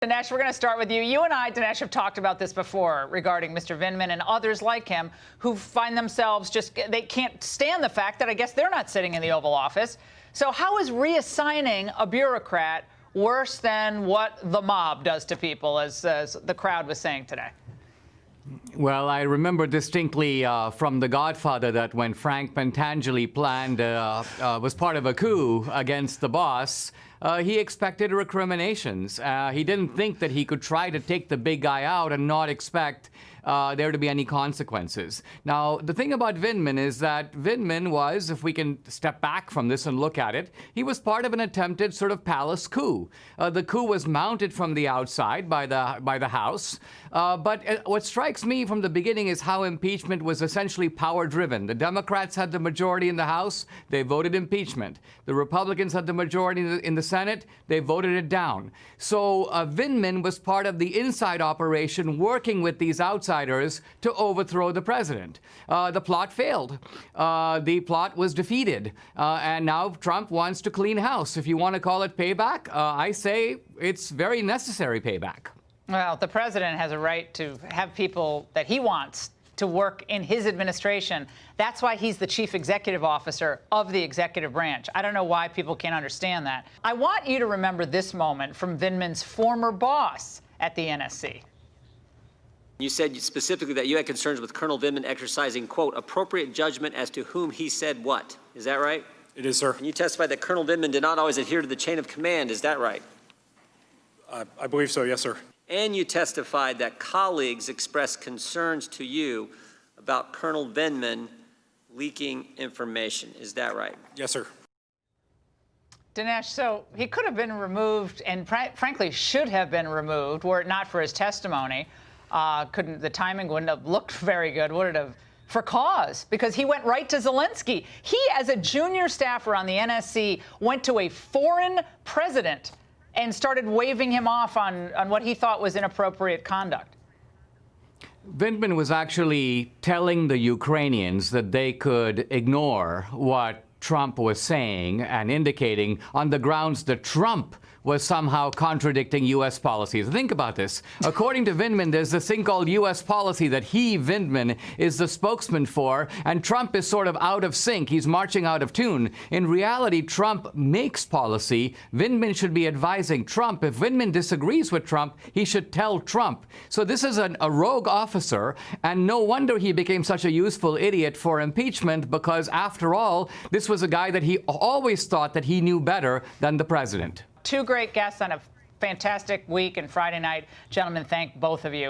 Dinesh, we're going to start with you. You and I, Dinesh, have talked about this before regarding Mr. Vindman and others like him who find themselves they can't stand the fact that I guess they're not sitting in the Oval Office. So how is reassigning a bureaucrat worse than what the mob does to people, as the crowd was saying today? Well, I remember distinctly from The Godfather that when Frank Pentangeli was part of a coup against the boss, he expected recriminations. He didn't think that he could try to take the big guy out and not expect there to be any consequences. Now, the thing about Vindman is that Vindman was, if we can step back from this and look at it, he was part of an attempted sort of palace coup. The coup was mounted from the outside by the House. But what strikes me from the beginning is how impeachment was essentially power-driven. The Democrats had the majority in the House. They voted impeachment. The Republicans had the majority in the Senate. They voted it down. So Vindman was part of the inside operation working with these outsiders to overthrow the president. The plot failed. The plot was defeated. And now Trump wants to clean house. If you want to call it payback, I say it's very necessary payback. Well, the president has a right to have people that he wants to work in his administration. That's why he's the chief executive officer of the executive branch. I don't know why people can't understand that. I want you to remember this moment from Vindman's former boss at the NSC. You said specifically that you had concerns with Colonel Vindman exercising, quote, appropriate judgment as to whom he said what. Is that right? It is, sir. And you testified that Colonel Vindman did not always adhere to the chain of command. Is that right? I believe so, yes, sir. And you testified that colleagues expressed concerns to you about Colonel Vindman leaking information. Is that right? Yes, sir. Dinesh, so he could have been removed and frankly should have been removed were it not for his testimony. The timing wouldn't have looked very good, would it have? For cause, because he went right to Zelensky. He, as a junior staffer on the NSC, went to a foreign president and started waving him off on what he thought was inappropriate conduct. Vindman was actually telling the Ukrainians that they could ignore what Trump was saying and indicating on the grounds that Trump was somehow contradicting U.S. policies. Think about this. According to Vindman, there's this thing called U.S. policy that he, Vindman, is the spokesman for, and Trump is sort of out of sync. He's marching out of tune. In reality, Trump makes policy. Vindman should be advising Trump. If Vindman disagrees with Trump, he should tell Trump. So this is a rogue officer, and no wonder he became such a useful idiot for impeachment, because after all, this was a guy that he always thought that he knew better than the president. Two great guests on a fantastic week and Friday night. Gentlemen, thank both of you.